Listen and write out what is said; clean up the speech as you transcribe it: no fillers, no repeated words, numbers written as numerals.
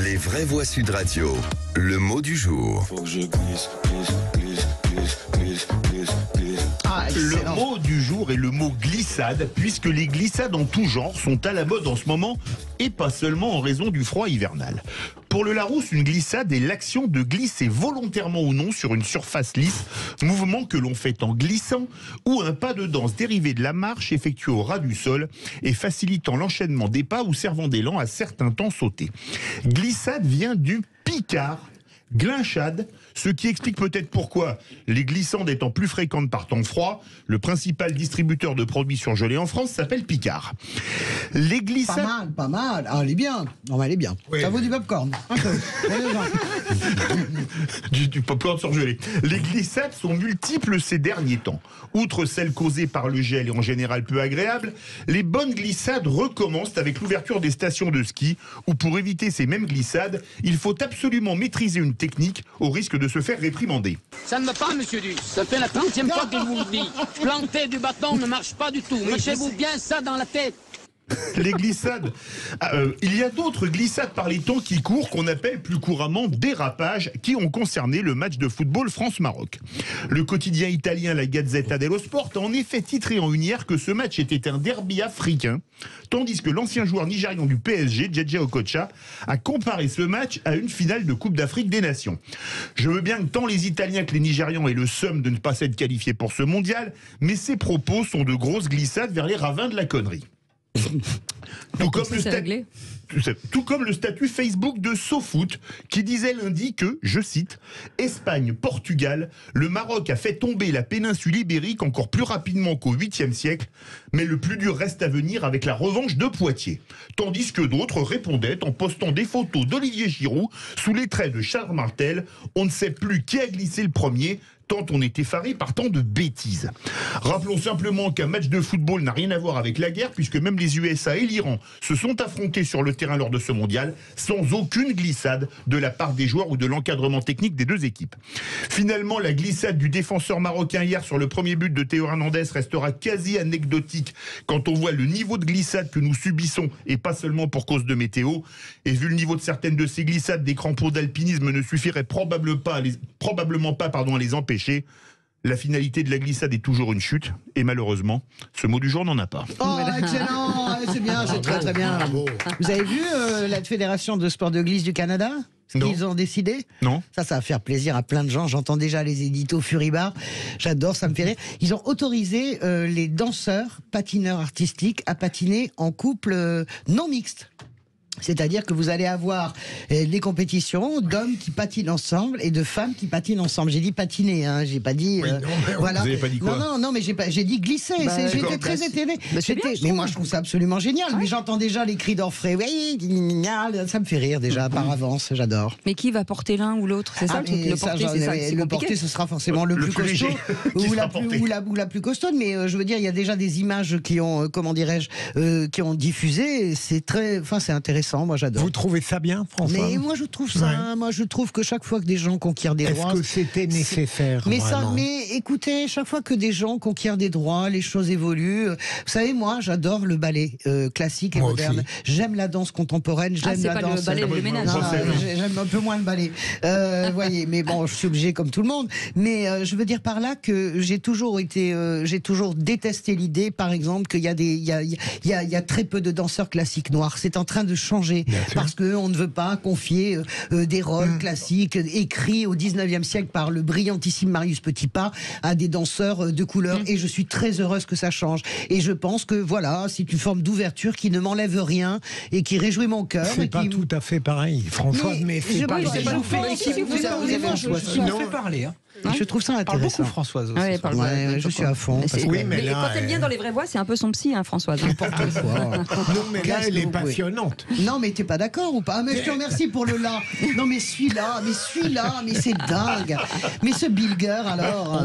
Les vraies voix Sud Radio. Le mot du jour. Faut que je glisse, glisse. Le mot du jour est le mot glissade, puisque les glissades en tout genre sont à la mode en ce moment, et pas seulement en raison du froid hivernal. Pour le Larousse, une glissade est l'action de glisser volontairement ou non sur une surface lisse, mouvement que l'on fait en glissant, ou un pas de danse dérivé de la marche effectué au ras du sol et facilitant l'enchaînement des pas ou servant d'élan à certains temps sautés. Glissade vient du picard, glinchade, ce qui explique peut-être pourquoi, les glissades étant plus fréquentes par temps froid, le principal distributeur de produits surgelés en France s'appelle Picard. Les glissades... Pas mal. Ah, elle est bien. Non, mais elle est bien. Oui. Ça vaut du popcorn. Un peu. du popcorn surgelé. Les glissades sont multiples ces derniers temps. Outre celles causées par le gel et en général peu agréables, les bonnes glissades recommencent avec l'ouverture des stations de ski où pour éviter ces mêmes glissades, il faut absolument maîtriser une technique au risque de se faire réprimander. Ça ne va pas, monsieur Duss. Ça fait la 30e fois que je vous le dis. Planter du bâton ne marche pas du tout. Mettez-vous bien ça dans la tête. Les glissades. Il y a d'autres glissades par les temps qui courent qu'on appelle plus couramment dérapages qui ont concerné le match de football France-Maroc. Le quotidien italien La Gazzetta dello Sport a en effet titré en une hier que ce match était un derby africain, tandis que l'ancien joueur nigérian du PSG, Djedje Okocha, a comparé ce match à une finale de Coupe d'Afrique des Nations. Je veux bien que tant les Italiens que les Nigérians aient le seum de ne pas s'être qualifiés pour ce mondial, mais ces propos sont de grosses glissades vers les ravins de la connerie. Tout comme le statut Facebook de SoFoot qui disait lundi que, je cite, Espagne-Portugal, le Maroc a fait tomber la péninsule ibérique encore plus rapidement qu'au 8e siècle, mais le plus dur reste à venir avec la revanche de Poitiers. Tandis que d'autres répondaient en postant des photos d'Olivier Giroud sous les traits de Charles Martel, on ne sait plus qui a glissé le premier, tant on est effaré par tant de bêtises. Rappelons simplement qu'un match de football n'a rien à voir avec la guerre, puisque même les USA et l'Iran se sont affrontés sur le terrain lors de ce mondial, sans aucune glissade de la part des joueurs ou de l'encadrement technique des deux équipes. Finalement, la glissade du défenseur marocain hier sur le premier but de Théo Hernandez restera quasi anecdotique quand on voit le niveau de glissade que nous subissons, et pas seulement pour cause de météo. Et vu le niveau de certaines de ces glissades, des crampons d'alpinisme ne suffiraient probablement pas à les empêcher. La finalité de la glissade est toujours une chute, et malheureusement, ce mot du jour n'en a pas. Oh, excellent. C'est bien, c'est très bien. Vous avez vu la Fédération de sport de glisse du Canada ? Ce qu'ils ont décidé ? Non. Ça va faire plaisir à plein de gens. J'entends déjà les éditos furibars. J'adore, ça me fait rire. Ils ont autorisé les danseurs, patineurs artistiques à patiner en couple non mixte. C'est-à-dire que vous allez avoir les compétitions d'hommes qui patinent ensemble et de femmes qui patinent ensemble. J'ai dit patiner, hein, j'ai pas dit. Voilà. Vous avez pas dit quoi ? Non, mais j'ai dit glisser. J'étais très étonnée. Mais moi, je trouve ça absolument génial. Mais j'entends déjà les cris d'orfraie. Oui, ça me fait rire déjà par avance. J'adore. Mais qui va porter l'un ou l'autre ? C'est ça le truc. Le porter, ce sera forcément le plus costaud ou la plus costaude. Mais je veux dire, il y a déjà des images qui ont, qui ont diffusé. C'est intéressant. Moi, j'adore. Vous trouvez ça bien, François ? Mais moi, je trouve ça. Ouais. Moi, je trouve que chaque fois que des gens conquièrent des droits. Est-ce que c'était nécessaire ? Mais écoutez, chaque fois que des gens conquièrent des droits, les choses évoluent. Vous savez, moi, j'adore le ballet classique et moi moderne. Aussi. J'aime la danse contemporaine. J'aime la danse. Le ballet, le ménage. J'aime un peu moins le ballet. Voyez, mais bon, je suis obligé comme tout le monde. Mais je veux dire par là que j'ai toujours détesté l'idée, par exemple, qu'il y a très peu de danseurs classiques noirs. C'est en train de changer parce qu'on ne veut pas confier des rôles classiques écrits au 19e siècle par le brillantissime Marius Petipa à des danseurs de couleur. Et je suis très heureuse que ça change. Et je pense que voilà, c'est une forme d'ouverture qui ne m'enlève rien et qui réjouit mon cœur. C'est pas tout à fait pareil, François, mais c'est pas fait parler. Je trouve ça intéressant. Parle beaucoup, Françoise aussi. Ouais, je suis à fond. Mais quand elle vient dans les vraies voix, c'est un peu son psy, hein, Françoise. N'importe quoi. Non, mais là, elle est passionnante. Non, mais t'es pas d'accord ou pas ? Mais je te remercie pour le là. Non, mais celui-là, mais c'est dingue. Mais ce Bilger, alors.